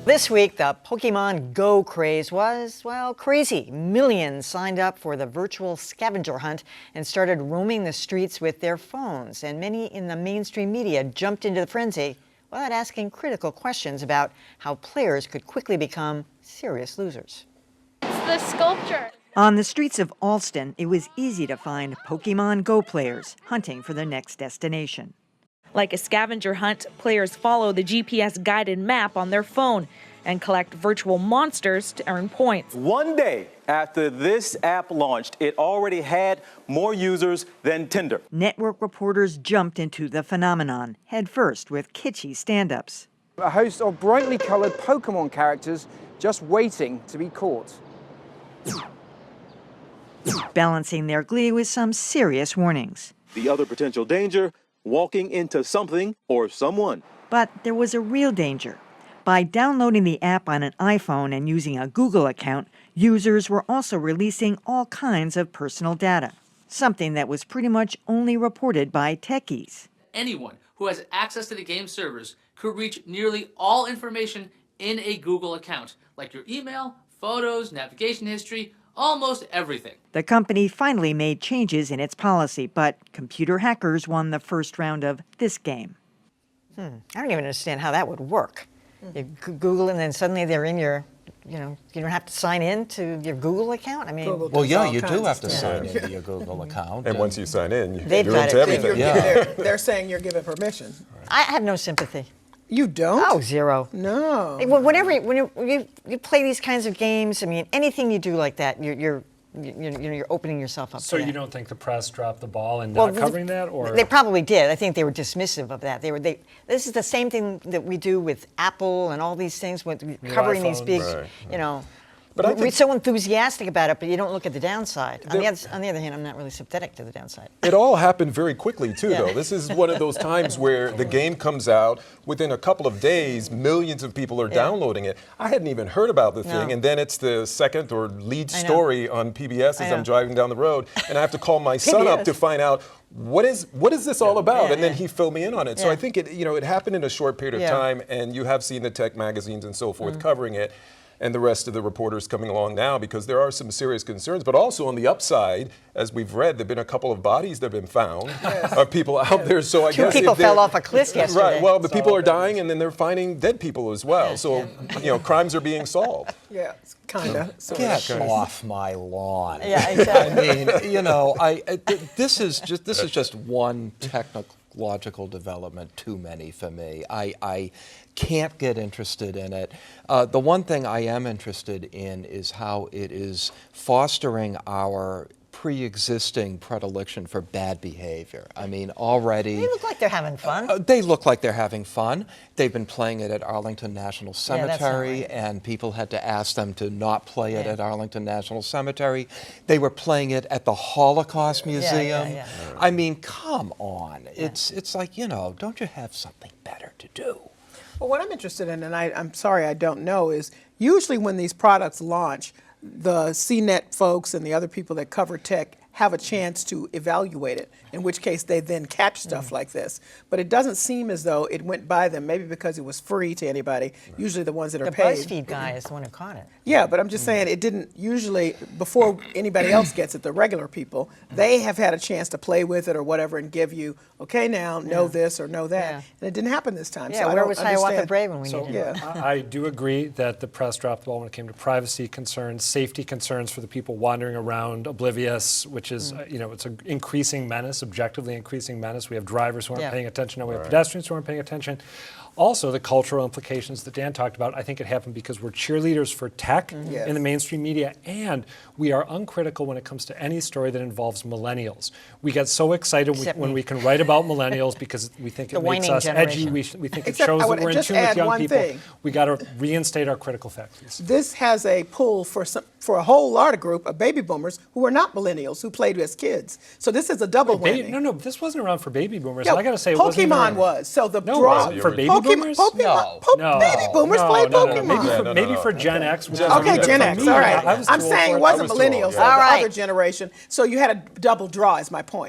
This week, the Pokemon Go craze was, well, crazy. Millions signed up for the virtual scavenger hunt and started roaming the streets with their phones. And many in the mainstream media jumped into the frenzy without asking critical questions about how players could quickly become serious losers. It's the sculpture. On the streets of Alston, it was easy to find Pokemon Go players hunting for their next destination. Like a scavenger hunt, players follow the GPS-guided map on their phone and collect virtual monsters to earn points. One day after this app launched, it already had more users than Tinder. Network reporters jumped into the phenomenon, headfirst with kitschy stand-ups. A host of brightly colored Pokemon characters just waiting to be caught. Balancing their glee with some serious warnings. The other potential danger, walking into something or someone. But there was a real danger. By downloading the app on an iPhone and using a Google account, users were also releasing all kinds of personal data, something that was pretty much only reported by techies. Anyone who has access to the game servers could reach nearly all information in a Google account, like your email, photos, navigation history, almost everything. The company finally made changes in its policy, but computer hackers won the first round of this game. I don't even understand how that would work. You Google and then suddenly they're in your, you don't have to sign in to your Google account? I mean, well, yeah, you do have to sign into your Google account. And once you sign in, you're They've got into it, too. everything. They're saying you're given permission. I have no sympathy. You don't? Oh, zero. No. Whenever you play these kinds of games, I mean, anything you do like that, you're opening yourself up. So to that. You don't think the press dropped the ball in not covering that, or they probably did? I think they were dismissive of that. This is the same thing that we do with Apple and all these things with covering these big, But we're so enthusiastic about it, but you don't look at the downside. On the other hand, I'm not really sympathetic to the downside. It all happened very quickly, too, though. This is one of those times where the game comes out, within a couple of days, millions of people are downloading it. I hadn't even heard about the thing, and then it's the second or lead story on PBS as I'm driving down the road, and I have to call my son up to find out, what is this all about? And then he filled me in on it. So I think it happened in a short period of time, and you have seen the tech magazines and so forth covering it, and the rest of the reporters coming along now, because there are some serious concerns. But also on the upside, as we've read, there have been a couple of bodies that have been found of people out there. So I guess two people fell off a cliff yesterday. Right. Well, the people are dying, and then they're finding dead people as well. So crimes are being solved. Yeah, kinda. Get off my lawn. Yeah, exactly. I mean, this is just one technological development too many for me. I can't get interested in it. The one thing I am interested in is how it is fostering our pre-existing predilection for bad behavior. I mean, already... They look like they're having fun. They look like they're having fun. They've been playing it at Arlington National Cemetery, and people had to ask them to not play it at Arlington National Cemetery. They were playing it at the Holocaust Museum. I mean, come on. It's like, don't you have something better to do? Well, what I'm interested in, and I'm sorry I don't know, is usually when these products launch, the CNET folks and the other people that cover tech have a chance to evaluate it, in which case they then catch stuff like this. But it doesn't seem as though it went by them, maybe because it was free to anybody, usually the ones that are paid. The BuzzFeed guy is the one who caught it. Yeah, but I'm just saying it didn't usually, before anybody else gets it, the regular people, they have had a chance to play with it or whatever and give you, okay, now, know this or know that. And it didn't happen this time. Yeah, so where was Hiawatha Brave when we needed it? I do agree that the press dropped the ball when it came to privacy concerns, safety concerns for the people wandering around oblivious, which is, it's an increasing menace, objectively increasing menace. We have drivers who aren't paying attention, and we have pedestrians who aren't paying attention. Also, the cultural implications that Dan talked about, I think it happened because we're cheerleaders for tech in the mainstream media, and we are uncritical when it comes to any story that involves millennials. We get so excited when we can write about millennials because we think it makes us edgy. We think it shows that we're in tune with young people. We got to reinstate our critical faculties. This has a pull for a whole lot of group of baby boomers who are not millennials, who played as kids. So this is a double whammy. No, this wasn't around for baby boomers. Yeah, I got to say, it Pokemon was. So the draw for baby boomers. Baby boomers played Pokemon. Maybe for Gen X. Okay, Gen X. All right. I'm saying it wasn't millennials. It was the other generation. So you had a double draw, is my point.